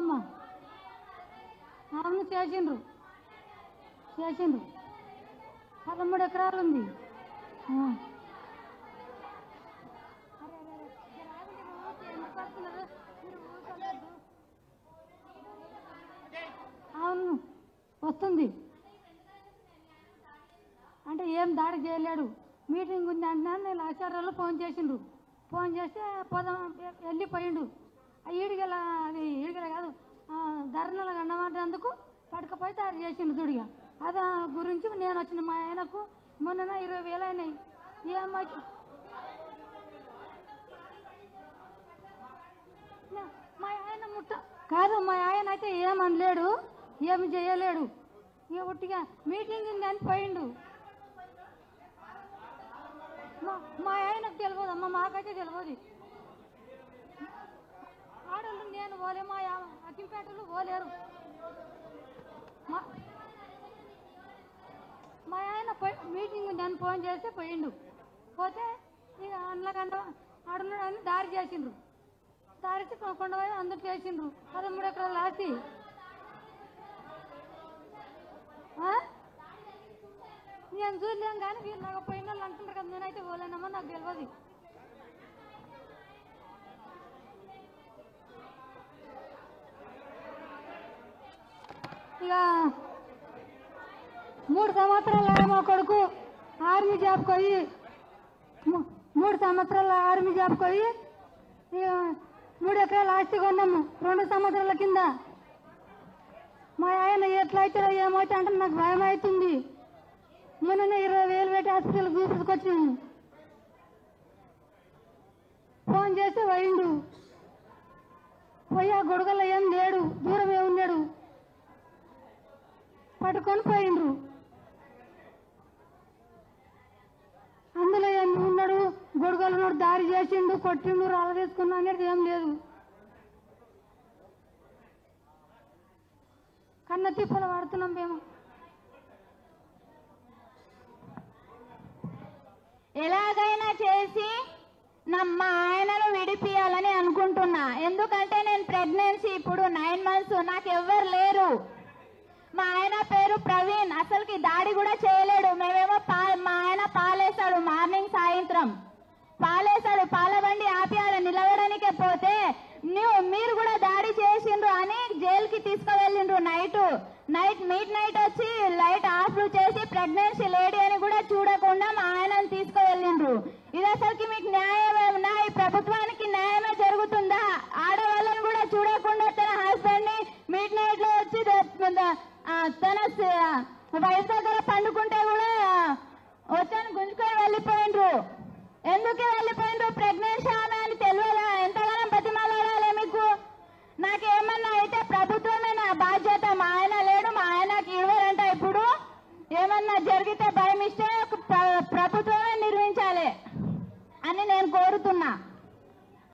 అవునమ్మా, అవును చేసిండ్రు 13 ఎకరాలు ఉంది. అవును వస్తుంది అంటే ఏం దాడి చేయలేడు. మీటింగ్ ఉంది అంటే నేను ఆచార్యాలు ఫోన్ చేసిండ్రు. ఫోన్ చేస్తే పోదాం వెళ్ళిపోయిండు. ఈడిగల అది ఈడిగల కాదు ధర్నాలు అన్నమాటందుకు పడకపోయి తయారు చేసిండు దుడిగా. అది గురించి నేను వచ్చిన మా ఆయనకు మొన్న 20,000 అయినాయి. ఏమై మా ఆయన కాదు, మా ఆయన అయితే ఏమనలేడు, ఏమి చేయలేడు. ఇక ఒట్టిగా మీటింగ్ ఉంది అని పోయిండు. మా ఆయనకు తెలియదమ్మా, మాకైతే తెలియదు. ఆడోళ్ళు నేను పోలే, మా అక్కింపేటలు పోలేరు. మా ఆయన మీటింగ్ ఉంది అని ఫోన్ చేస్తే పోయిండు. పోతే ఇక అందులోకన్నా ఆడున్నాడని దారి చేసిండ్రు. దారికి కొండపోయి అందరు చేసిండ్రు. 13 ఎకరాలు ఆస్తి. నేను చూడలేం కానీ వీళ్ళు నాకు పోయిన వాళ్ళు అంటుంటారు కదా, నేనైతే పోలేనమ్మా, నాకు తెలియదు. ఇక 3 సంవత్సరాలు మా కొడుకు ఆర్మీ జాబ్ పోయి 3 సంవత్సరాలు ఆర్మీ జాబ్ పోయి ఇక 3 ఎకరాల ఆస్తి కొన్నాము 2 సంవత్సరాల కింద. మా ఆయన ఎట్లయితే ఏమవుతా అంటే నాకు భయం అవుతుంది. మొన్న 20,000 పెట్టి హాస్పిటల్ చూపించుకొచ్చాము. ఫోన్ చేస్తే పోయిండు. పోయి ఆ గొడగల్లో ఏం లేడు, దూరమే ఉన్నాడు. పట్టుకొని పోయిండ్రు. అందులో ఉన్నాడు, గొడగలు ఉన్నాడు, దారి చేసిండు, కొట్టిండు, రాళ్ళ తీసుకున్నా అనేది ఏం లేదు. కన్న తిప్పలు పడుతున్నాం మేము. ఎలాగైనా చేసి మా ఆయనను విడిపియాలని అనుకుంటున్నా. ఎందుకంటే నేను ప్రెగ్నెన్సీ ఇప్పుడు 9 months, నాకు ఎవ్వరు లేరు. మా ఆయన పేరు ప్రవీణ్, అసలుకి దాడి కూడా చేయలేడు. మేమేమో మా ఆయన పాలేస్తాడు, మార్నింగ్ సాయంత్రం పాలేస్తాడు. పాల బండి ఆపి ఆడ నిలవడానికే పోతే మీరు కూడా దాడి చేసిండ్రు అని జైలుకి తీసుకువెళ్ళిండ్రు. మిడ్ నైట్ వచ్చి లైట్ ఆఫ్ చేసి ప్రెగ్నెన్సీ లేడీ అని కూడా చూడకుండా మా ఆయనను తీసుకువెళ్ళిండ్రు. ఇది అసలుకి మీకు న్యాయమేమన్నా? ఈ ప్రభుత్వానికి న్యాయమే జరుగుతుందా? ఆడవాళ్ళని కూడా చూడకుండా తన హస్బెండ్ ని మిడ్ నైట్ లో వచ్చి తన వైఫ్ దగ్గర పండుకుంటే కూడా వచ్చాను గుంజుకొని వెళ్ళిపోయిండ్రు. ఎందుకు వెళ్ళిపోయిండ్రు? ప్రెగ్నెన్సీ ఆమె అని తెలియదా? ఎంతగానో బతిమాలాడాలి మీకు? నాకేమన్నా అయితే ప్రభుత్వమే నా బాధ్యత. మా ఆయన లేడు, మా ఆయనకి ఇవ్వరంట. ఇప్పుడు ఏమన్నా జరిగితే బై మిస్టేక్ ప్రభుత్వమే నిర్మించాలి అని నేను కోరుతున్నా.